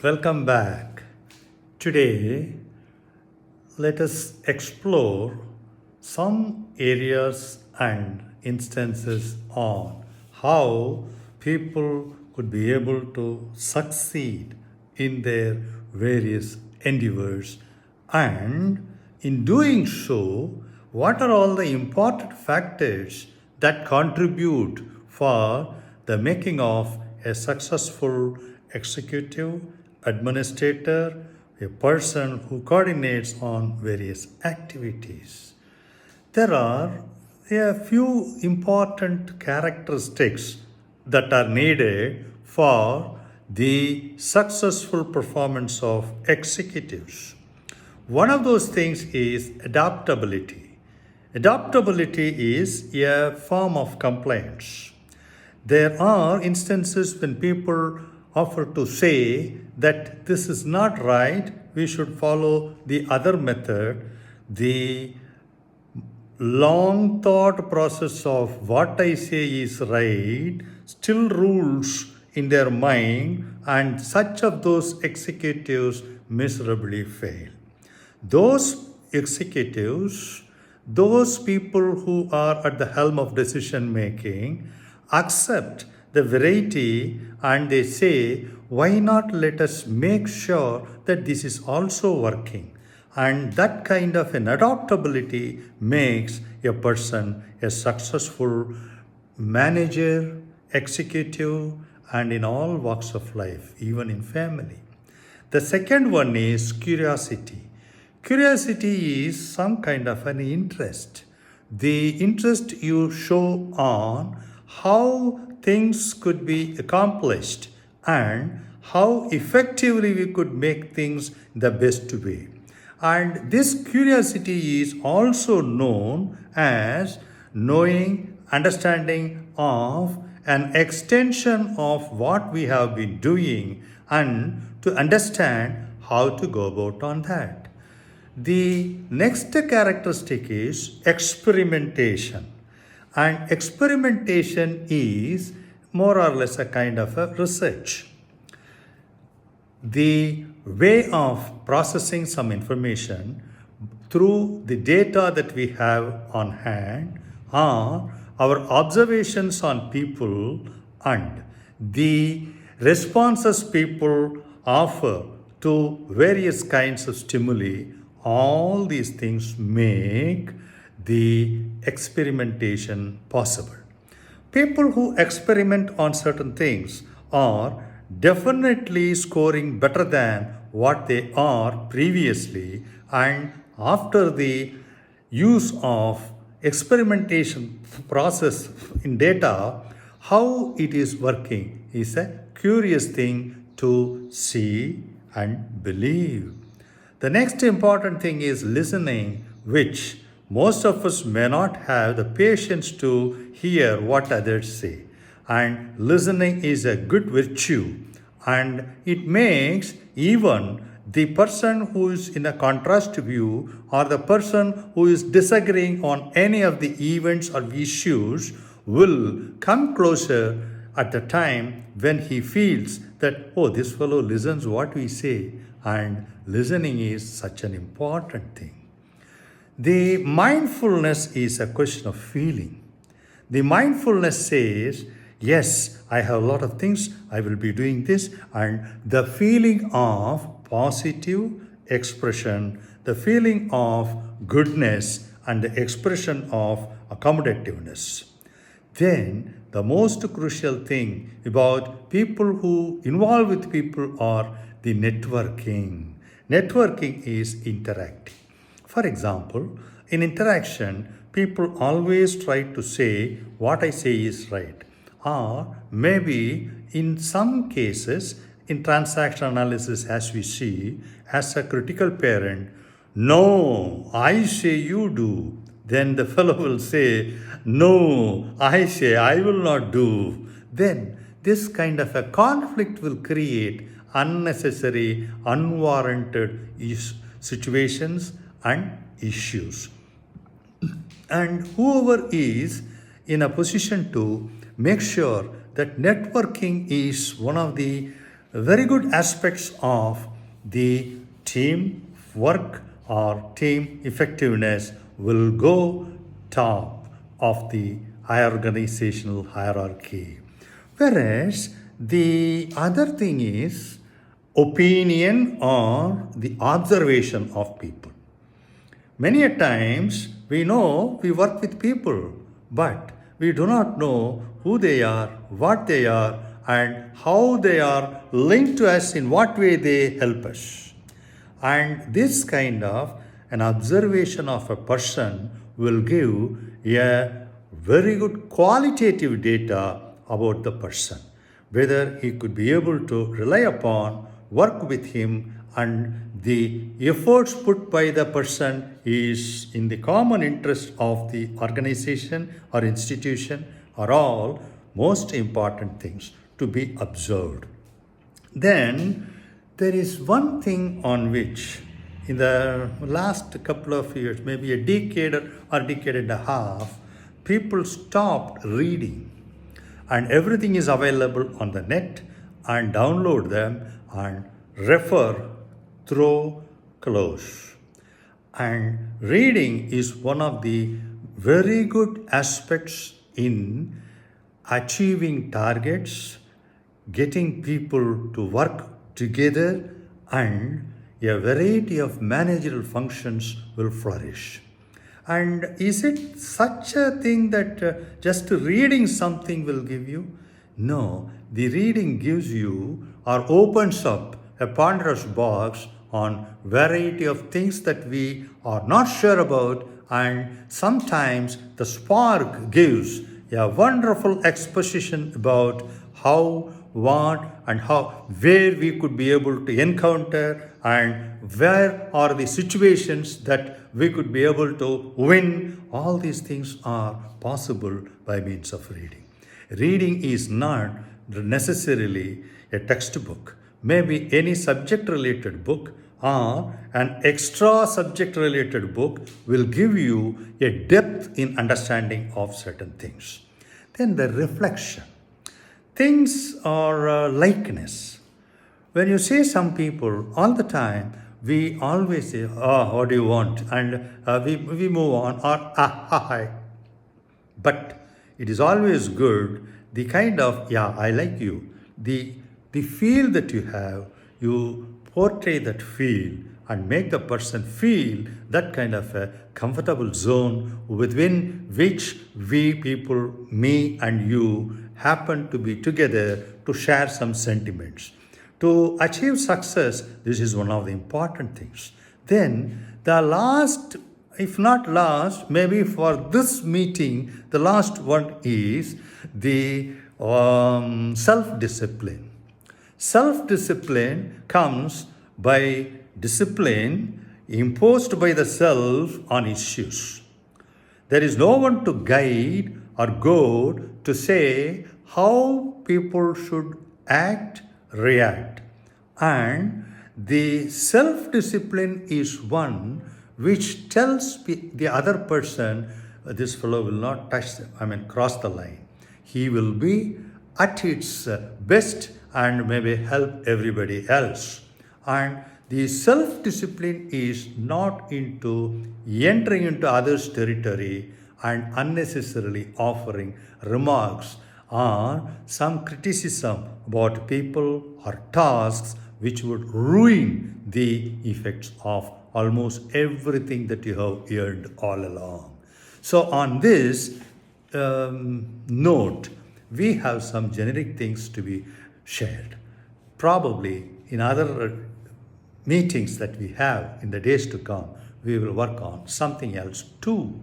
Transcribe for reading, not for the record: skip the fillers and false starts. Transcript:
Welcome back. Today, let us explore some areas and instances on how people could be able to succeed in their various endeavors, and in doing so, what are all the important factors that contribute for the making of a successful executive, administrator, a person who coordinates on various activities. There are a few important characteristics that are needed for the successful performance of executives. One of those things is adaptability. Adaptability is a form of compliance. There are instances when people offer to say that this is not right, we should follow the other method. The long thought process of what I say is right still rules in their mind, and such of those executives miserably fail. Those executives, those people who are at the helm of decision making, accept the variety and they say, why not let us make sure that this is also working? And that kind of an adaptability makes a person a successful manager, executive, and in all walks of life, even in family. The second one is curiosity. Curiosity is some kind of an interest. The interest you show on how things could be accomplished and how effectively we could make things the best way. And this curiosity is also known as knowing, understanding of an extension of what we have been doing and to understand how to go about on that. The next characteristic is experimentation. And experimentation is more or less a kind of a research. The way of processing some information through the data that we have on hand are our observations on people and the responses people offer to various kinds of stimuli. All these things make the experimentation possible. People who experiment on certain things are definitely scoring better than what they are previously, and after the use of experimentation process in data, how it is working is a curious thing to see and believe. The next important thing is listening, which most of us may not have the patience to hear what others say. And listening is a good virtue, and it makes even the person who is in a contrast view or the person who is disagreeing on any of the events or issues will come closer at the time when he feels that, oh, this fellow listens what we say, and listening is such an important thing. The mindfulness is a question of feeling. The mindfulness says, yes, I have a lot of things, I will be doing this, and the feeling of positive expression, the feeling of goodness, and the expression of accommodativeness. Then, the most crucial thing about people who involve with people are the networking. Networking is interacting. For example, in interaction, people always try to say what I say is right. Or maybe in some cases, in transaction analysis, as we see, as a critical parent, no, I say you do. Then the fellow will say, no, I say I will not do. Then this kind of a conflict will create unnecessary, unwarranted situations and issues. And whoever is in a position to make sure that networking is one of the very good aspects of the team work or team effectiveness will go top of the organizational hierarchy. Whereas the other thing is opinion or the observation of people. Many a times we know we work with people, but we do not know who they are, what they are, and how they are linked to us, in what way they help us. And this kind of an observation of a person will give a very good qualitative data about the person, whether he could be able to rely upon, work with him, and the efforts put by the person is in the common interest of the organization or institution are all most important things to be observed. Then there is one thing on which in the last couple of years, maybe a decade or decade and a half, people stopped reading, and everything is available on the net, and download them and refer through close. And reading is one of the very good aspects in achieving targets, getting people to work together, and a variety of managerial functions will flourish. And is it such a thing that just reading something will give you? No, the reading gives you or opens up a Pandora's box on variety of things that we are not sure about, and sometimes the spark gives a wonderful exposition about how, what, and how, where we could be able to encounter, and where are the situations that we could be able to win. All these things are possible by means of reading. Reading is not necessarily a textbook, maybe any subject related book or an extra subject related book will give you a depth in understanding of certain things. Then the reflection. Things are likeness. When you see some people all the time, we always say, oh, what do you want? And we move on, or hi. But it is always good, the kind of, yeah, I like you. The feel that you have, you portray that feel and make the person feel that kind of a comfortable zone within which we people, me and you, happen to be together to share some sentiments. To achieve success, this is one of the important things. Then the last, if not last, maybe for this meeting, the last one is the self-discipline. Self-discipline comes by discipline imposed by the self on issues. There is no one to guide or go to say how people should act, react. And the self-discipline is one which tells the other person, this fellow will not cross the line. He will be at its best and maybe help everybody else. And the self-discipline is not into entering into others' territory and unnecessarily offering remarks or some criticism about people or tasks which would ruin the effects of almost everything that you have earned all along. So on this note, we have some generic things to be shared. Probably in other meetings that we have in the days to come, we will work on something else too.